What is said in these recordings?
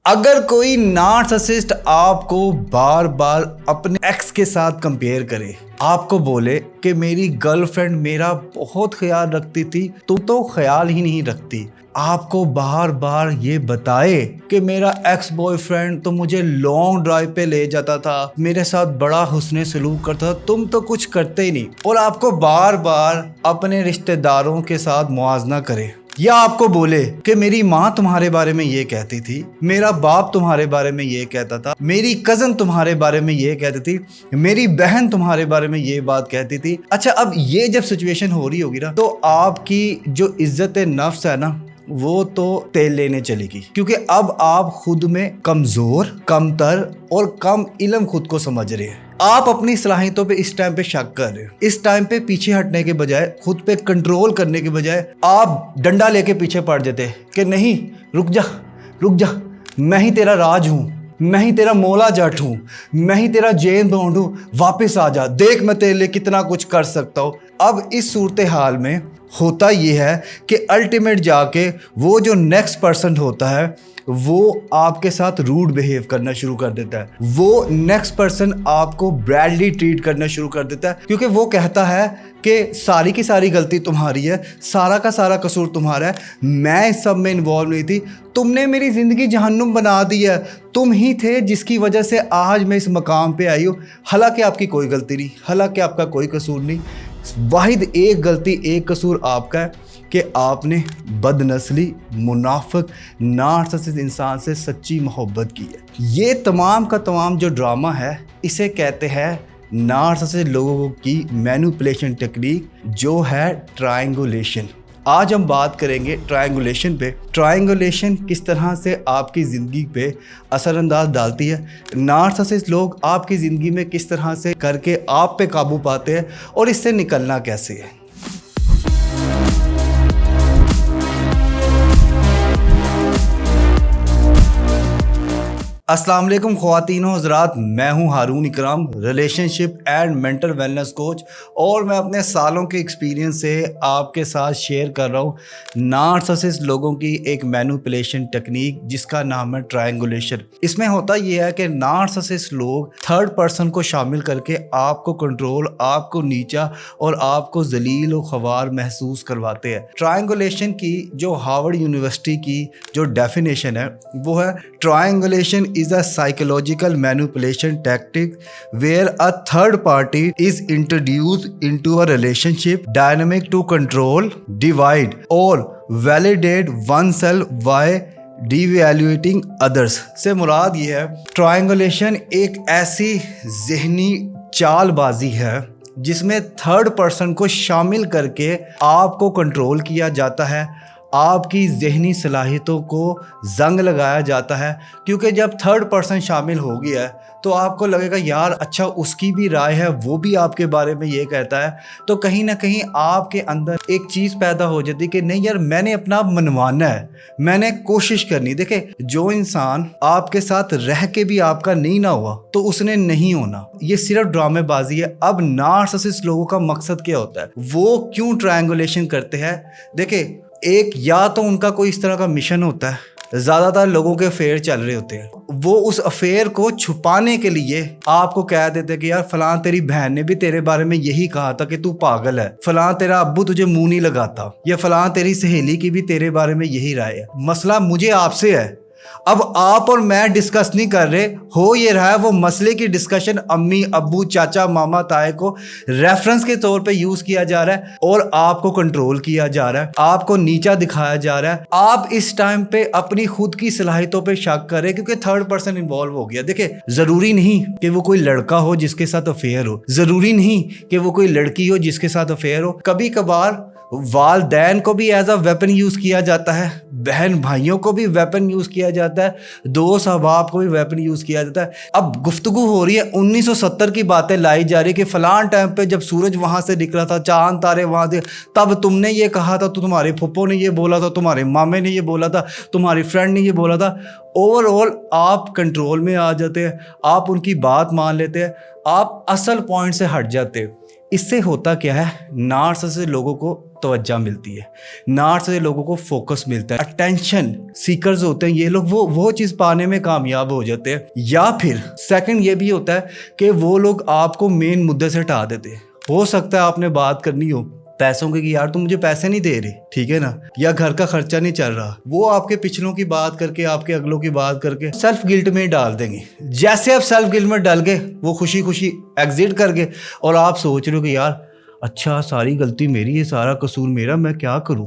अगर कोई नार्सिसिस्ट आपको बार बार अपने एक्स के साथ कंपेयर करे, आपको बोले कि मेरी गर्लफ्रेंड मेरा बहुत ख्याल रखती थी, तुम तो ख्याल ही नहीं रखती, आपको बार बार ये बताए कि मेरा एक्स बॉयफ्रेंड तो मुझे लॉन्ग ड्राइव पे ले जाता था, मेरे साथ बड़ा हुस्ने सलूक करता था, तुम तो कुछ करते ही नहीं, और आपको बार बार अपने रिश्तेदारों के साथ मुआवजा करे, या आपको बोले कि मेरी माँ तुम्हारे बारे में ये कहती थी, मेरा बाप तुम्हारे बारे में ये कहता था, मेरी कज़न तुम्हारे बारे में ये कहती थी, मेरी बहन तुम्हारे बारे में ये बात कहती थी। अच्छा, अब ये जब सिचुएशन हो रही होगी ना, तो आपकी जो इज्जत नफ्स है ना, वो तो तेल लेने चलेगी, क्योंकि अब आप खुद में कमज़ोर, कमतर और कम इल्म खुद को समझ रहे हैं। आप अपनी सलाहियतों पे इस टाइम पे शक कर रहे हो। इस टाइम पे पीछे हटने के बजाय, खुद पे कंट्रोल करने के बजाय आप डंडा लेके पीछे पड़ जाते कि नहीं, रुक जा, मैं ही तेरा राज हूँ, मैं ही तेरा मौला जट हूँ, मैं ही तेरा जेन बॉन्ड हूँ, वापस आ जा, देख मैं तेरे लिए कितना कुछ कर सकता हूँ। अब इस सूरत हाल में होता ये है कि अल्टीमेट जाके वो जो नेक्स्ट पर्सन होता है वो आपके साथ रूड बिहेव करना शुरू कर देता है, वो नेक्स्ट पर्सन आपको ब्रैडली ट्रीट करना शुरू कर देता है, क्योंकि वो कहता है कि सारी की सारी गलती तुम्हारी है, सारा का सारा कसूर तुम्हारा है, मैं इस सब में इन्वॉल्व नहीं थी, तुमने मेरी ज़िंदगी जहन्नुम बना दी है, तुम ही थे जिसकी वजह से आज मैं इस मकाम पे आई हूँ। हालांकि आपकी कोई गलती नहीं, हालांकि आपका कोई कसूर नहीं, वाहिद एक गलती, एक कसूर आपका है कि आपने बदनस्ली, मुनाफिक, नार्सिसिस्ट इंसान से सच्ची मोहब्बत की है। ये तमाम का तमाम जो ड्रामा है, इसे कहते हैं नार्सिसिस्ट लोगों की मैनिपुलेशन टेक्निक, जो है ट्रायंगुलेशन। आज हम बात करेंगे ट्रायंगुलेशन पे। ट्रायंगुलेशन किस तरह से आपकी ज़िंदगी पे असरअंदाज डालती है, नार्सिसिस्ट लोग आपकी ज़िंदगी में किस तरह से करके आप पे काबू पाते हैं, और इससे निकलना कैसे है। अस्सलाम वालेकुम ख्वातीन व हज़रात, मैं हूं हारून इकराम, relationship and mental wellness coach, और मैं अपने सालों के एक्सपीरियंस से आपके साथ शेयर कर रहा हूं नार्सिसिस्ट लोगों की एक मैनिपुलेशन टेक्निक, जिसका नाम है ट्रायंगुलेशन। इसमें होता यह है कि नार्सिसिस्ट लोग थर्ड पर्सन को शामिल करके आपको कंट्रोल, आपको नीचा और आपको जलील व ख्वार महसूस करवाते हैं। ट्रायंगुलेशन की जो हार्वर्ड यूनिवर्सिटी की जो डेफिनेशन है वो है, triangulation is a psychological manipulation tactic where a third party is introduced into a relationship dynamic to control, divide or validate oneself by devaluating others. से मुराद ये है, ट्रायंगुलेशन एक ऐसी जहनी चालबाजी है जिसमें थर्ड पर्सन को शामिल करके आपको कंट्रोल किया जाता है, आपकी ज़हनी सलाहियतों को जंग लगाया जाता है। क्योंकि जब थर्ड पर्सन शामिल हो गया है तो आपको लगेगा यार अच्छा, उसकी भी राय है, वो भी आपके बारे में ये कहता है, तो कहीं ना कहीं आपके अंदर एक चीज़ पैदा हो जाती है कि नहीं यार, मैंने अपना मनवाना है, मैंने कोशिश करनी। देखे, जो इंसान आपके साथ रह के भी आपका नहीं ना हुआ तो उसने नहीं होना, ये सिर्फ ड्रामेबाजी है। अब नार्सिसिस्ट लोगों का मकसद क्या होता है, वो क्यों ट्रायंगुलेशन करते हैं? देखे, एक या तो उनका कोई इस तरह का मिशन होता है, ज़्यादातर लोगों के अफेयर चल रहे होते हैं, वो उस अफेयर को छुपाने के लिए आपको कह देते हैं कि यार फलां तेरी बहन ने भी तेरे बारे में यही कहा था कि तू पागल है, फलां तेरा अब्बू तुझे मुंह नहीं लगाता, या फलां तेरी सहेली की भी तेरे बारे में यही राय है। मसला मुझे आपसे है, अब आप और मैं डिस्कस नहीं कर रहे, हो ये रहा है वो मसले की डिस्कशन अम्मी, अब्बू, चाचा, मामा, ताए को रेफरेंस के तौर पे यूज किया जा रहा है और आपको कंट्रोल किया जा रहा है, आपको नीचा दिखाया जा रहा है। आप इस टाइम पे अपनी खुद की सलाहियतों पे शक कर रहे हैं क्योंकि थर्ड पर्सन इन्वॉल्व हो गया। देखिए, जरूरी नहीं कि वो कोई लड़का हो जिसके साथ अफेयर हो, जरूरी नहीं कि वो कोई लड़की हो जिसके साथ अफेयर हो। कभी कभार वालदैन को भी एज अ वेपन यूज़ किया जाता है, बहन भाइयों को भी वेपन यूज़ किया जाता है, दोस्त अहबाब को भी वेपन यूज़ किया जाता है। अब गुफ्तगू हो रही है, 1970 की बातें लाई जा रही है कि फ़लान टाइम पे जब सूरज वहाँ से निकला था, चांद तारे वहाँ से, तब तुमने ये कहा था, तो तुम्हारे फुप्पो ने ये बोला था, तुम्हारे मामे ने ये बोला था, तुम्हारी फ्रेंड ने ये बोला था। ओवरऑल आप कंट्रोल में आ जाते हैं, आप उनकी बात मान लेते हैं, आप असल पॉइंट से हट जाते हैं। इससे होता क्या है, नार्सिसिस्ट लोगों को तवज्जो मिलती है, नार्सिसिस्ट लोगों को फोकस मिलता है, अटेंशन सीकर्स होते हैं ये लोग, वो चीज़ पाने में कामयाब हो जाते हैं। या फिर सेकंड ये भी होता है कि वो लोग आपको मेन मुद्दे से हटा देते हैं। हो सकता है आपने बात करनी हो पैसों की कि यार तुम मुझे पैसे नहीं दे रहे, ठीक है ना, या घर का खर्चा नहीं चल रहा, वो आपके पिछलों की बात करके, आपके अगलों की बात करके सेल्फ गिल्ट में डाल देंगे। जैसे आप सेल्फ गिल्ट में डाल गए, वो खुशी खुशी एग्जिट कर गए और आप सोच रहे हो कि यार अच्छा सारी गलती मेरी है, सारा कसूर मेरा, मैं क्या करूं।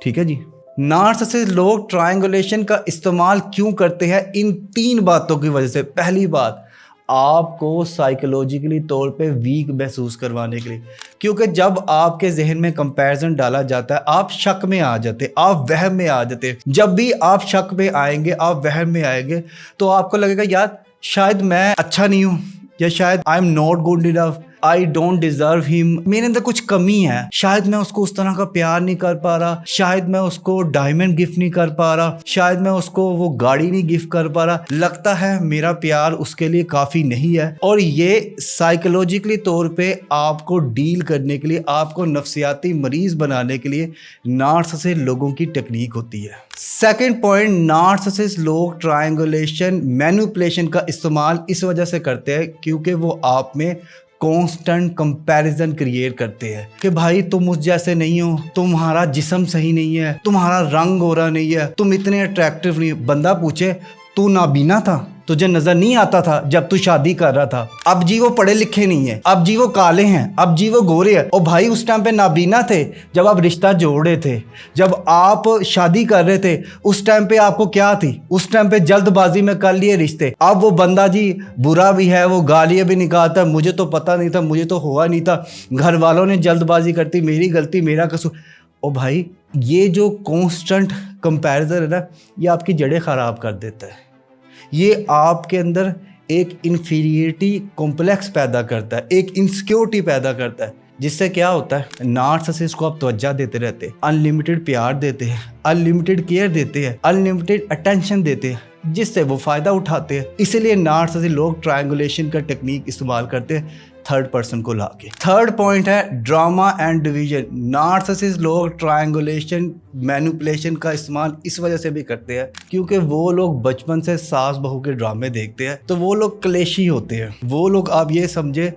ठीक है जी। नार्सिसिस्ट लोग ट्रायंगुलेशन का इस्तेमाल क्यों करते हैं? इन 3 बातों की वजह से। पहली बात, आपको साइकोलॉजिकली तौर पे वीक महसूस करवाने के लिए, क्योंकि जब आपके जहन में कंपैरिजन डाला जाता है आप शक में आ जाते, आप वहम में आ जाते। जब भी आप शक में आएंगे, आप वहम में आएंगे, तो आपको लगेगा यार शायद मैं अच्छा नहीं हूँ, या शायद I am not good enough, I don't deserve him, मेरे अंदर कुछ कमी है, शायद मैं उसको उस तरह का प्यार नहीं कर पा रहा, शायद मैं उसको डायमंड गिफ्ट नहीं कर पा रहा, शायद मैं उसको वो गाड़ी नहीं गिफ्ट कर पा रहा, लगता है मेरा प्यार उसके लिए काफ़ी नहीं है। और ये साइकोलॉजिकली तौर पे आपको डील करने के लिए, आपको नफ्सियाती मरीज बनाने के लिए नार्सिसिस्ट लोगों की टेक्निक होती है। सेकेंड पॉइंट, नार्सिसिस्ट लोग ट्रायंगुलेशन मैनिपुलेशन का इस्तेमाल इस वजह से करते हैं क्योंकि वो आप में कॉन्स्टेंट कंपैरिजन क्रिएट करते हैं कि भाई तुम मुझ जैसे नहीं हो, तुम्हारा जिस्म सही नहीं है, तुम्हारा रंग गोरा नहीं है, तुम इतने अट्रैक्टिव नहीं हो। बंदा पूछे तू नाबीना था, तुझे नजर नहीं आता था जब तू शादी कर रहा था, अब जी वो पढ़े लिखे नहीं है, अब जी वो काले हैं, अब जी वो गोरे हैं। और भाई उस टाइम पे नाबीना थे जब आप रिश्ता जोड़ रहे थे, जब आप शादी कर रहे थे, उस टाइम पे आपको क्या थी, उस टाइम पे जल्दबाजी में कर लिए रिश्ते। अब वो बंदा जी बुरा भी है, वो गालियाँ भी निकालता, मुझे तो पता नहीं था, मुझे तो हुआ नहीं था, घर वालों ने जल्दबाजी करती, मेरी गलती, मेरा कसूर। ओ भाई ये जो कॉन्स्टेंट कंपैरिजन है ना, ये आपकी जड़ें ख़राब कर देता है, ये आपके अंदर एक इन्फीरियरिटी कॉम्प्लेक्स पैदा करता है, एक इनसिक्योरिटी पैदा करता है, जिससे क्या होता है नार्सिसिस्ट को आप तवज्जो देते रहते हैं, अनलिमिटेड प्यार देते हैं, अनलिमिटेड केयर देते हैं, अनलिमिटेड अटेंशन देते हैं, जिससे वो फ़ायदा उठाते हैं। इसीलिए नार्सिसिस्ट लोग ट्रायंगुलेशन का टेक्निक इस्तेमाल करते हैं थर्ड पर्सन को लाके। थर्ड पॉइंट है ड्रामा एंड डिवीजन। नार्सिसिस्ट लोग ट्रायंगुलेशन मैनिपुलेशन का इस्तेमाल इस वजह से भी करते हैं क्योंकि वो लोग बचपन से सास बहू के ड्रामे देखते हैं, तो वो लोग क्लेशी होते हैं। वो लोग आप ये समझे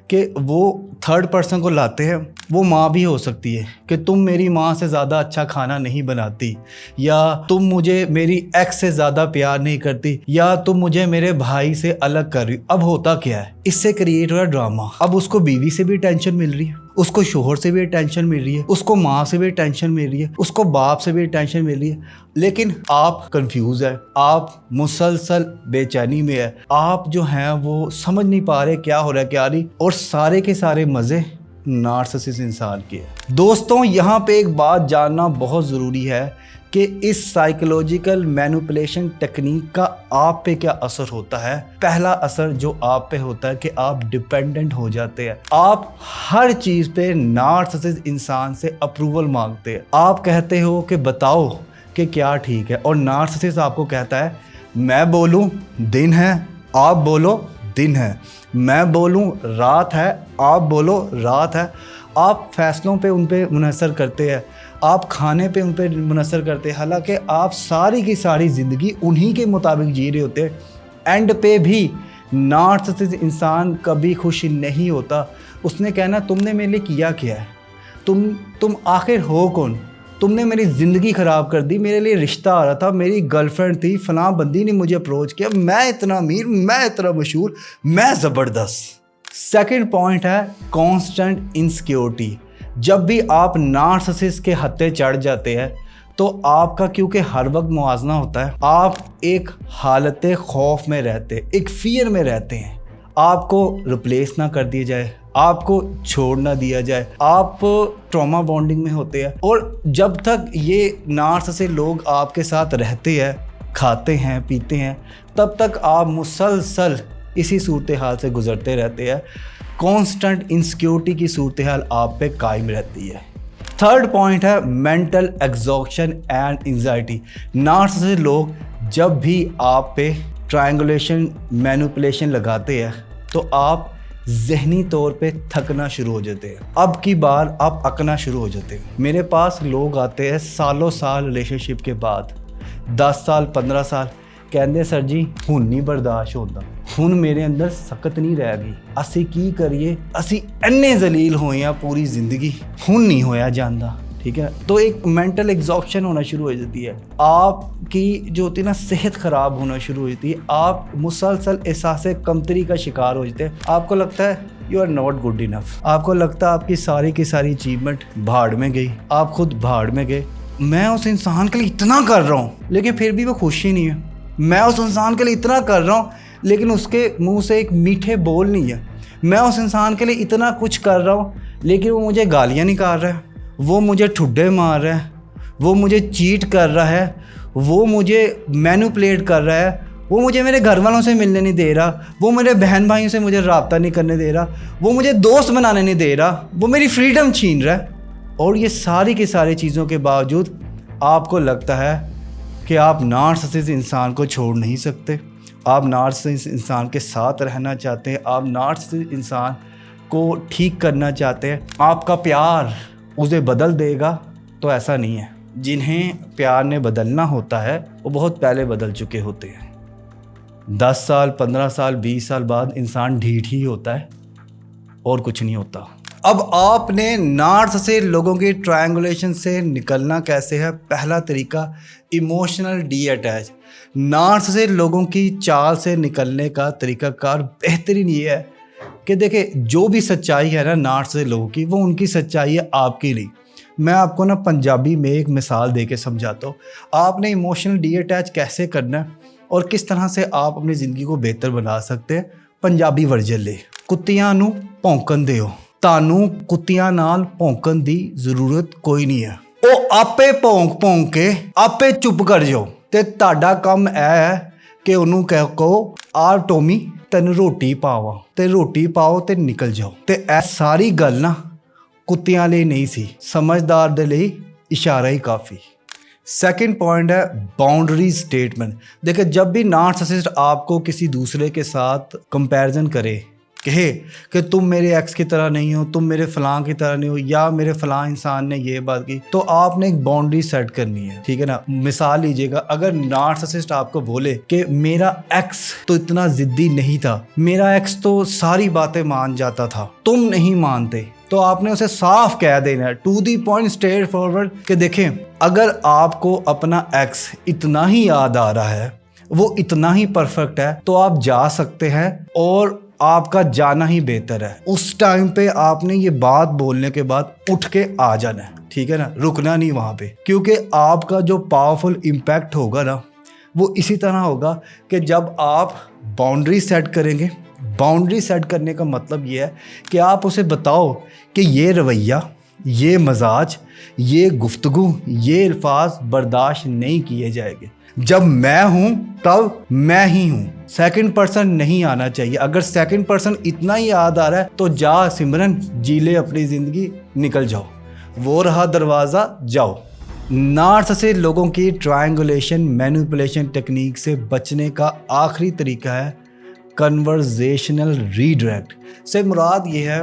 कि वो थर्ड पर्सन को लाते हैं, वो माँ भी हो सकती है कि तुम मेरी माँ से ज़्यादा अच्छा खाना नहीं बनाती, या तुम मुझे मेरी एक्स से ज़्यादा प्यार नहीं करती, या तुम मुझे मेरे भाई से अलग कर रही हो। अब होता क्या है, इससे क्रिएट हो रहा ड्रामा। अब उसको बीवी से भी टेंशन मिल रही है, उसको शोहर से भी टेंशन मिल रही है, उसको माँ से भी टेंशन मिल रही है, उसको बाप से भी टेंशन मिल रही है, लेकिन आप कंफ्यूज है, आप मुसलसल बेचैनी में है, आप जो हैं वो समझ नहीं पा रहे क्या हो रहा है क्या नहीं, और सारे के सारे मज़े नार्सिसिस्ट इंसान के। दोस्तों यहाँ पे एक बात जानना बहुत ज़रूरी है कि इस साइकोलॉजिकल मैनिपुलेशन टेक्निक का आप पे क्या असर होता है। पहला असर जो आप पे होता है कि आप डिपेंडेंट हो जाते हैं, आप हर चीज़ पे नार्सिसिस्ट इंसान से अप्रूवल मांगते हैं। आप कहते हो कि बताओ कि क्या ठीक है, और नार्सिसिस्ट आपको कहता है मैं बोलूँ दिन है, आप बोलो दिन है, मैं बोलूँ रात है, आप बोलो रात है। आप फैसलों पे उन पे मुनहसर करते हैं, आप खाने पे उन पे मुनहसर करते हैं, हालांकि आप सारी की सारी ज़िंदगी उन्हीं के मुताबिक जी रहे होते हैं। एंड पे भी नार्सिसिस्ट इंसान कभी खुश नहीं होता। उसने कहना तुमने मेरे लिए किया क्या है, तुम आखिर हो कौन, तुमने मेरी ज़िंदगी ख़राब कर दी, मेरे लिए रिश्ता आ रहा था, मेरी गर्लफ्रेंड थी, फलां बंदी ने मुझे अप्रोच किया, मैं इतना अमीर, मैं इतना मशहूर, मैं ज़बरदस्त। सेकंड पॉइंट है कांस्टेंट इनसिक्योरिटी। जब भी आप नार्सिसिस्ट के हत्थे चढ़ जाते हैं तो आपका क्योंकि हर वक्त मुआवजा होता है, आप एक हालत खौफ में रहते, एक फियर में रहते हैं, आपको रिप्लेस ना कर दिया जाए, आपको छोड़ ना दिया जाए, आप ट्रॉमा बॉन्डिंग में होते हैं। और जब तक ये नार्सिसिस्ट लोग आपके साथ रहते हैं, खाते हैं, पीते हैं, तब तक आप मुसलसल इसी सूरत हाल से गुजरते रहते हैं। कांस्टेंट इनसिक्योरिटी की सूरत हाल आप पे कायम रहती है। थर्ड पॉइंट है mental exhaustion and anxiety. Narcissist लोग जब भी आप पे ट्रायंगुलेशन मैनिपुलेशन लगाते हैं तो आप ज़हनी तौर पे थकना शुरू हो जाते हैं। अब की बार आप अकना शुरू हो जाते हैं। मेरे पास लोग आते हैं सालों साल रिलेशनशिप के बाद, 10 साल 15 साल, कहते सर जी हुण नहीं बर्दाश्त होता, हुण मेरे अंदर सकत नहीं रह गई, असी की करिए, असी इन्ने जलील होए हैं पूरी जिंदगी, हुण नहीं होया जांदा। ठीक है, तो एक मेंटल एग्जॉस्शन होना शुरू हो जाती है, आपकी जो होती है ना सेहत ख़राब होना शुरू हो जाती है, आप मुसलसल एहसास कमतरी का शिकार हो जाते हैं। आपको लगता है you are not good enough, आपको लगता है आपकी सारी की सारी अचीवमेंट भाड़ में गई, आप खुद भाड़ में गए। मैं उस इंसान के लिए इतना कर रहा हूँ लेकिन फिर भी वो खुश ही नहीं है। मैं उस इंसान के लिए इतना कर रहा हूँ लेकिन उसके मुंह से एक मीठे बोल नहीं है। मैं उस इंसान के लिए इतना कुछ कर रहा हूँ लेकिन वो मुझे गालियाँ निकाल रहा है, वो मुझे ठुड्डे मार रहा है, वो मुझे चीट कर रहा है, वो मुझे मैनिपुलेट कर रहा है, वो मुझे मेरे घर वालों से मिलने नहीं दे रहा, वो मेरे बहन भाइयों से मुझे रब्ता नहीं करने दे रहा, वो मुझे दोस्त बनाने नहीं दे रहा, वो मेरी फ्रीडम छीन रहा है। और ये सारी की सारी चीज़ों के बावजूद आपको लगता है कि आप नार्सिसिस्ट इंसान को छोड़ नहीं सकते, आप नार्सिसिस्ट इंसान के साथ रहना चाहते हैं, आप नार्सिसिस्ट इंसान को ठीक करना चाहते हैं, आपका प्यार उसे बदल देगा, तो ऐसा नहीं है। जिन्हें प्यार ने बदलना होता है वो बहुत पहले बदल चुके होते हैं। 10 साल 15 साल 20 साल बाद इंसान ढीठ ही होता है और कुछ नहीं होता। अब आपने नार्सिसिस्ट लोगों की ट्रायंगुलेशन से निकलना कैसे है? पहला तरीका इमोशनल डीअटैच। नार्सिसिस्ट लोगों की चाल से निकलने का तरीकाकार बेहतरीन ये है कि देखिए जो भी सच्चाई है ना नार्सिसिस्ट लोगों की, वो उनकी सच्चाई है, आपकी नहीं। मैं आपको ना पंजाबी में एक मिसाल दे के समझाता हूँ। आपने इमोशनल डीअटैच कैसे करना है और किस तरह से आप अपनी ज़िंदगी को बेहतर बना सकते हैं। पंजाबी वर्जन ले। कुत्तियां नू भौंकन दिओ, तानू कुत्तियां नाल भौंकन दी जरूरत कोई नहीं है, ਉਹ ਆਪੇ ਭੌਂਕ ਕੇ ਆਪੇ ਚੁੱਪ ਕਰ ਜਾਓ। ਤੇ ਤੁਹਾਡਾ ਕੰਮ ਇਹ ਹੈ ਕਿ ਉਹਨੂੰ ਕਹੋ ਆ ਟੋਮੀ ਤੈਨੂੰ ਰੋਟੀ ਪਾਵਾਂ, ਤੇ ਰੋਟੀ ਪਾਓ ਤੇ ਨਿਕਲ ਜਾਓ। ਤੇ ਇਹ ਸਾਰੀ ਗੱਲ ਨਾ ਕੁੱਤਿਆਂ ਲਈ ਨਹੀਂ ਸੀ, ਸਮਝਦਾਰ ਦੇ ਲਈ इशारा ही काफ़ी। सेकंड पॉइंट है बाउंड्री स्टेटमेंट। देखिए जब भी नार्सिसिस्ट आपको किसी दूसरे के साथ कंपैरिजन करे, कहे कि तुम मेरे एक्स की तरह नहीं हो, तुम मेरे फ़लाँ की तरह नहीं हो, या मेरे फ़लाँ इंसान ने ये बात की, तो आपने एक बाउंड्री सेट करनी है। ठीक है ना। मिसाल लीजिएगा, अगर नार्सिसिस्ट आपको बोले कि मेरा एक्स तो इतना ज़िद्दी नहीं था, मेरा एक्स तो सारी बातें मान जाता था, तुम नहीं मानते, तो आपने उसे साफ कह देना है, to the point, straightforward, कि देखें अगर आपको अपना एक्स इतना ही याद आ रहा है, वो इतना ही परफेक्ट है, तो आप जा सकते हैं और आपका जाना ही बेहतर है। उस टाइम पे आपने ये बात बोलने के बाद उठ के आ जाना है। ठीक है ना, रुकना नहीं वहाँ पे, क्योंकि आपका जो पावरफुल इम्पैक्ट होगा ना वो इसी तरह होगा कि जब आप बाउंड्री सेट करेंगे। बाउंड्री सेट करने का मतलब ये है कि आप उसे बताओ कि ये रवैया, ये मजाज, ये गुफ्तगू, ये अल्फाज बर्दाश्त नहीं किए जाएंगे। जब मैं हूँ तब मैं ही हूँ, सेकंड पर्सन नहीं आना चाहिए। अगर सेकंड पर्सन इतना ही याद आ रहा है तो जा सिमरन, जी ले अपनी ज़िंदगी, निकल जाओ, वो रहा दरवाज़ा, जाओ। नार्सिसिस्ट लोगों की ट्रायंगुलेशन मैनिपुलेशन टेक्निक से बचने का आखिरी तरीका है कन्वर्जेशनल रीडायरेक्ट। से मुराद ये है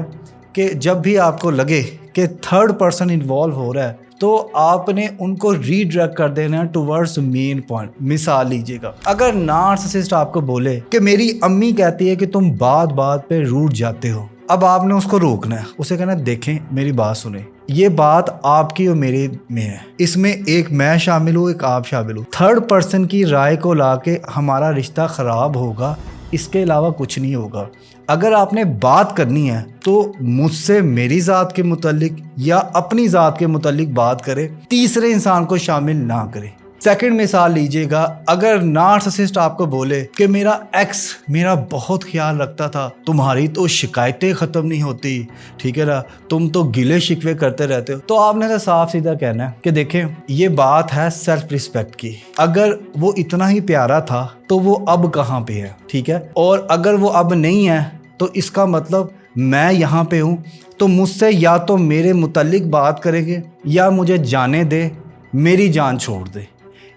कि जब भी आपको लगे कि थर्ड पर्सन इन्वॉल्व हो रहा है तो आपने उनको रीडायरेक्ट कर देना है टुवर्ड्स मेन पॉइंट। मिसाल लीजिएगा, अगर नार्सिसिस्ट आपको बोले कि मेरी अम्मी कहती है कि तुम बात बात पे रूठ जाते हो, अब आपने उसको रोकना है, उसे कहना देखें मेरी बात सुने, ये बात आपकी और मेरे में है, इसमें एक मैं शामिल हूँ, एक आप शामिल हो, थर्ड पर्सन की राय को लाके हमारा रिश्ता ख़राब होगा, इसके अलावा कुछ नहीं होगा। अगर आपने बात करनी है तो मुझसे मेरी ज़ात के मुतालिक या अपनी ज़ात के मुतालिक बात करें, तीसरे इंसान को शामिल ना करें। सेकंड मिसाल लीजिएगा, अगर नार्सिसिस्ट आपको बोले कि मेरा एक्स मेरा बहुत ख्याल रखता था, तुम्हारी तो शिकायतें ख़त्म नहीं होती, ठीक है ना, तुम तो गिले शिकवे करते रहते हो, तो आपने तो साफ सीधा कहना है कि देखें ये बात है सेल्फ रिस्पेक्ट की। अगर वो इतना ही प्यारा था तो वो अब कहाँ पे है, ठीक है, और अगर वो अब नहीं है तो इसका मतलब मैं यहाँ पे हूँ, तो मुझसे या तो मेरे मुतालिक बात करेंगे या मुझे जाने दे, मेरी जान छोड़ दे।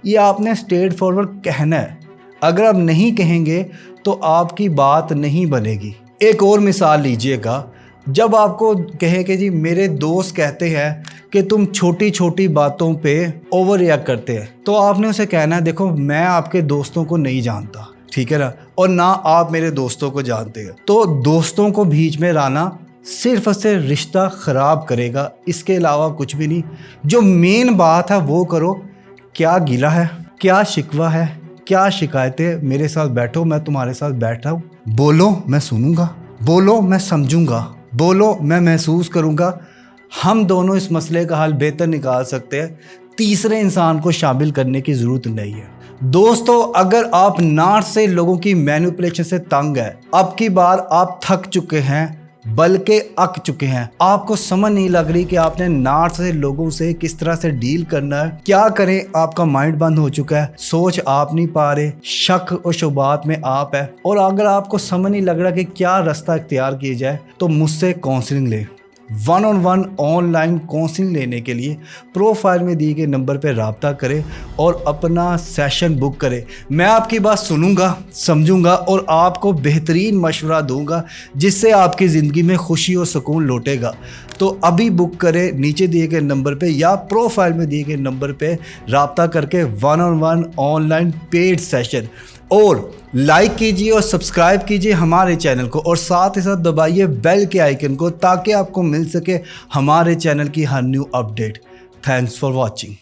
ये आपने स्ट्रेट फॉरवर्ड कहना है। अगर आप नहीं कहेंगे तो आपकी बात नहीं बनेगी। एक और मिसाल लीजिएगा, जब आपको कहे कि जी मेरे दोस्त कहते हैं कि तुम छोटी छोटी बातों पे ओवर रिएक्ट करते हैं, तो आपने उसे कहना है देखो मैं आपके दोस्तों को नहीं जानता, ठीक है ना, और ना आप मेरे दोस्तों को जानते हैं। तो दोस्तों को बीच में लाना सिर्फ और सिर्फ रिश्ता ख़राब करेगा, इसके अलावा कुछ भी नहीं। जो मेन बात है वो करो, क्या गिला है, क्या शिकवा है, क्या शिकायतें, मेरे साथ बैठो, मैं तुम्हारे साथ बैठा हूँ, बोलो मैं सुनूंगा, बोलो मैं समझूंगा, बोलो मैं महसूस करूंगा। हम दोनों इस मसले का हल बेहतर निकाल सकते हैं, तीसरे इंसान को शामिल करने की ज़रूरत नहीं है। दोस्तों, अगर आप नार्स से लोगों की मैनिपुलेशन से तंग है, अब की बार आप थक चुके हैं बल्कि अक चुके हैं, आपको समझ नहीं लग रही कि आपने नार्स से लोगों से किस तरह से डील करना है, क्या करें, आपका माइंड बंद हो चुका है, सोच आप नहीं पा रहे, शक और शुबात में आप है, और अगर आपको समझ नहीं लग रहा कि क्या रास्ता इख्तियार किया जाए, तो मुझसे काउंसलिंग लें। 1-on-1 ऑनलाइन काउंसलिंग लेने के लिए प्रोफाइल में दिए गए नंबर पर रब्ता करें और अपना सेशन बुक करें। मैं आपकी बात सुनूंगा, समझूंगा और आपको बेहतरीन मशवरा दूंगा जिससे आपकी ज़िंदगी में खुशी और सुकून लौटेगा। तो अभी बुक करें नीचे दिए गए नंबर पे या प्रोफाइल में दिए गए नंबर पे रब्ता करके 1-on-1 ऑनलाइन पेड सेशन, और लाइक कीजिए और सब्सक्राइब कीजिए हमारे चैनल को, और साथ ही साथ दबाइए बेल के आइकन को ताकि आपको मिल सके हमारे चैनल की हर new update. Thanks for watching.